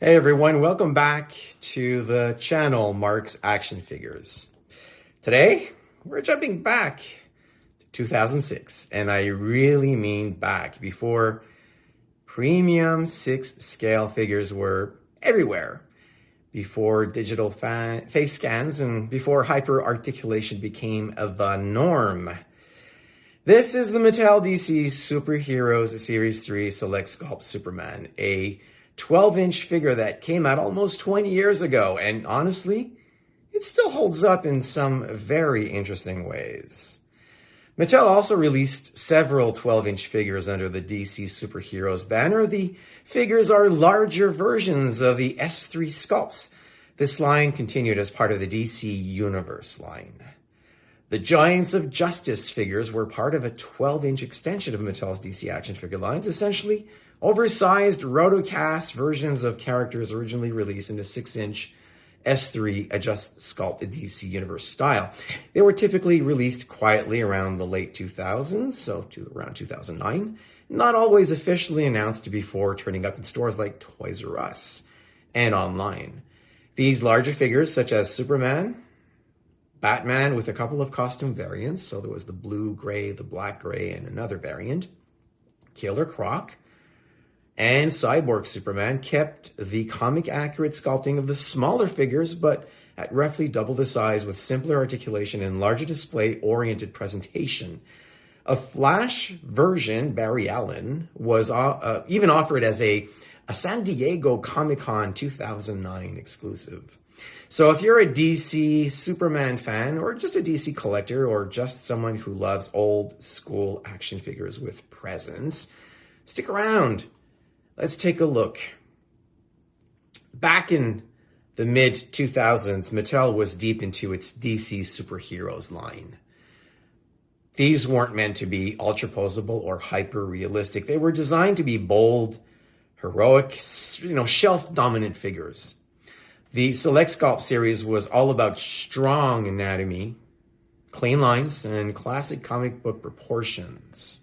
Hey everyone, welcome back to the channel Mark's Action Figures. Today, we're jumping back to 2006, and I really mean back before premium 6-scale figures were everywhere, before digital face scans, and before hyper-articulation became the norm. This is the Mattel DC Superheroes Series 3 Select Sculpt Superman, a 12-inch figure that came out almost 20 years ago, and honestly, it still holds up in some very interesting ways. Mattel also released several 12-inch figures under the DC Superheroes banner. The figures are larger versions of the S3 sculpts. This line continued as part of the DC Universe line. The Giants of Justice figures were part of a 12-inch extension of Mattel's DC action figure lines, essentially oversized rotocast versions of characters originally released in a 6-inch S3 Adjust Sculpt DC Universe style. They were typically released quietly around the late 2000s, so to around 2009, not always officially announced before turning up in stores like Toys R Us and online. These larger figures, such as Superman, Batman with a couple of costume variants, so there was the blue gray, the black gray, and another variant, Killer Croc, and Cyborg Superman, kept the comic-accurate sculpting of the smaller figures, but at roughly double the size with simpler articulation and larger display-oriented presentation. A Flash version, Barry Allen, was even offered as a San Diego Comic-Con 2009 exclusive. So if you're a DC Superman fan, or just a DC collector, or just someone who loves old-school action figures with presence, stick around. Let's take a look. Back in the mid-2000s, Mattel was deep into its DC Superheroes line. These weren't meant to be ultra-posable or hyper-realistic. They were designed to be bold, heroic, shelf-dominant figures. The Select Sculpt series was all about strong anatomy, clean lines, and classic comic book proportions.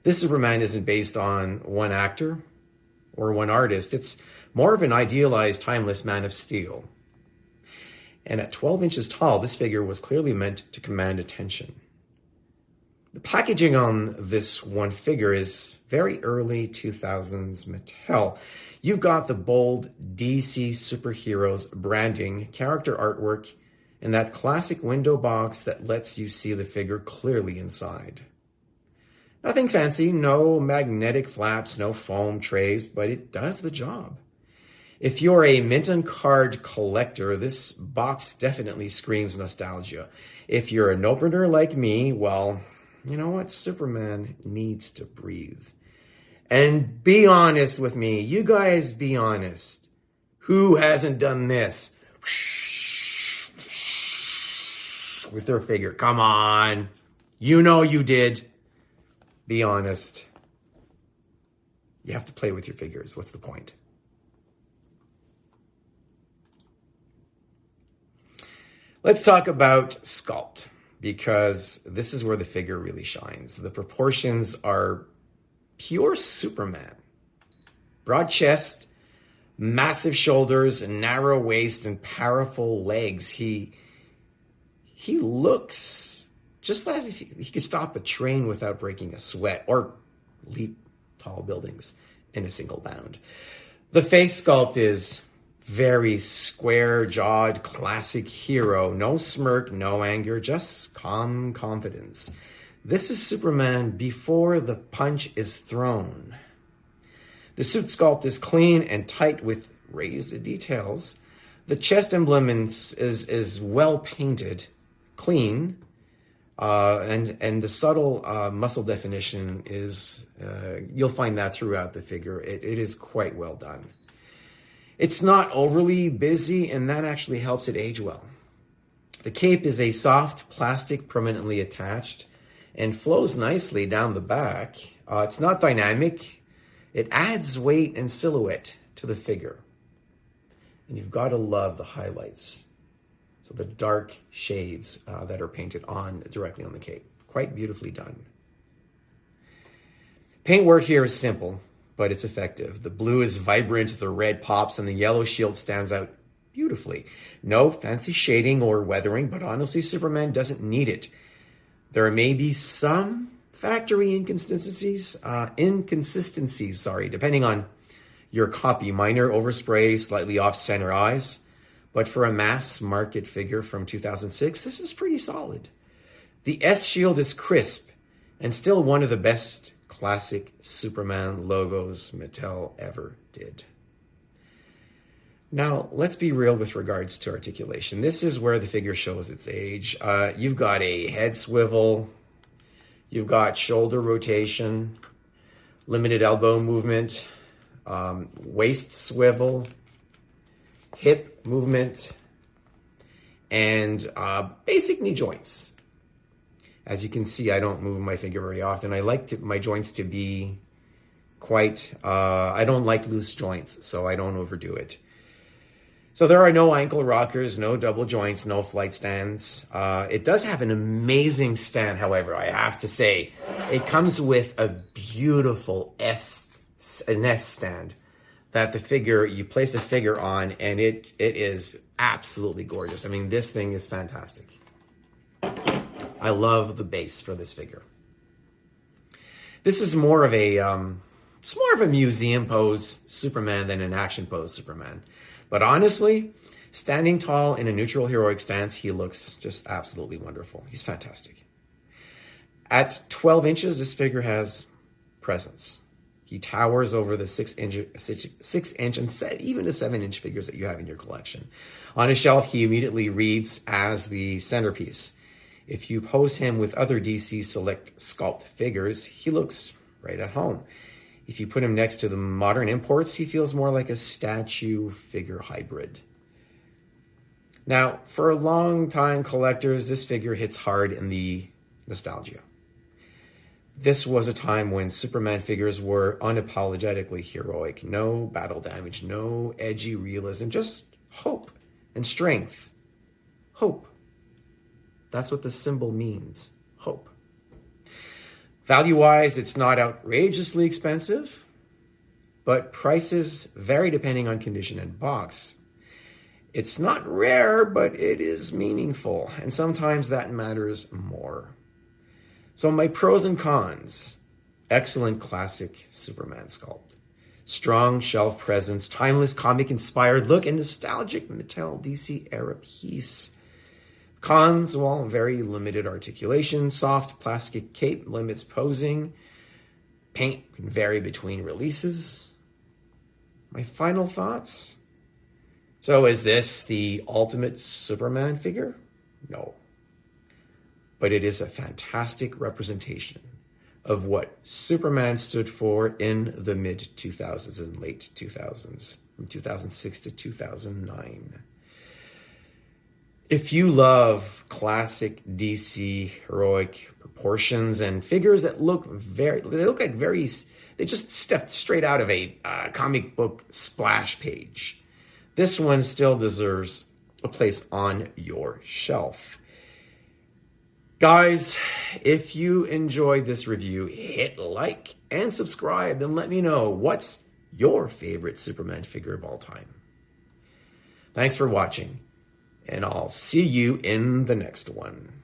This Superman isn't based on one actor or one artist. It's more of an idealized, timeless Man of Steel. And at 12 inches tall, this figure was clearly meant to command attention. The packaging on this one figure is very early 2000s Mattel. You've got the bold DC Superheroes branding, character artwork, and that classic window box that lets you see the figure clearly inside. Nothing fancy, no magnetic flaps, no foam trays, but it does the job. If you're a mint and card collector, this box definitely screams nostalgia. If you're an opener like me, well, you know what? Superman needs to breathe. And be honest with me. You guys be honest. Who hasn't done this with their figure? Come on. You know you did. Be honest. You have to play with your figures. What's the point? Let's talk about sculpt, because this is where the figure really shines. The proportions are pure Superman. Broad chest, massive shoulders, narrow waist, and powerful legs. He looks just as if he could stop a train without breaking a sweat, or leap tall buildings in a single bound. The face sculpt is very square-jawed, classic hero. No smirk, no anger, just calm confidence. This is Superman before the punch is thrown. The suit sculpt is clean and tight with raised details. The chest emblem is well painted, clean, and the subtle muscle definition is, you'll find that throughout the figure. It is quite well done. It's not overly busy, and that actually helps it age well. The cape is a soft plastic permanently attached and flows nicely down the back. It's not dynamic. It adds weight and silhouette to the figure. And you've got to love the highlights. So the dark shades that are painted on directly on the cape. Quite beautifully done. Paintwork here is simple, but it's effective. The blue is vibrant, the red pops, and the yellow shield stands out beautifully. No fancy shading or weathering, but honestly, Superman doesn't need it. There may be some factory inconsistencies, depending on your copy. Minor overspray, slightly off-center eyes. But for a mass market figure from 2006, this is pretty solid. The S shield is crisp and still one of the best classic Superman logos Mattel ever did. Now, let's be real with regards to articulation. This is where the figure shows its age. You've got a head swivel, you've got shoulder rotation, limited elbow movement, waist swivel, hip movement, and basic knee joints. As you can see, I don't move my figure very often. I like my joints to be quite, I don't like loose joints, so I don't overdo it. So there are no ankle rockers, no double joints, no flight stands. It does have an amazing stand, however, I have to say. It comes with a beautiful S stand that you place the figure on, and it is absolutely gorgeous. I mean, this thing is fantastic. I love the base for this figure. This is more of a museum pose Superman than an action pose Superman. But honestly, standing tall in a neutral heroic stance, he looks just absolutely wonderful. He's fantastic. At 12 inches, this figure has presence. He towers over the 6 inch and even the 7 inch figures that you have in your collection. On a shelf, he immediately reads as the centerpiece. If you pose him with other DC Select Sculpt figures, he looks right at home. If you put him next to the modern imports, he feels more like a statue figure hybrid. Now, for long-time collectors, this figure hits hard in the nostalgia. This was a time when Superman figures were unapologetically heroic. No battle damage, no edgy realism, just hope and strength. Hope. That's what the symbol means, hope. Value-wise, it's not outrageously expensive, but prices vary depending on condition and box. It's not rare, but it is meaningful, and sometimes that matters more. So my pros and cons: excellent classic Superman sculpt, strong shelf presence, timeless comic-inspired look, and nostalgic Mattel DC era piece. Cons, well, very limited articulation, soft plastic cape limits posing, paint can vary between releases. My final thoughts? So is this the ultimate Superman figure? No. But it is a fantastic representation of what Superman stood for in the mid-2000s and late 2000s, from 2006 to 2009. If you love classic DC heroic proportions and figures that they just stepped straight out of a comic book splash page, this one still deserves a place on your shelf. Guys, if you enjoyed this review, hit like and subscribe and let me know what's your favorite Superman figure of all time. Thanks for watching, and I'll see you in the next one.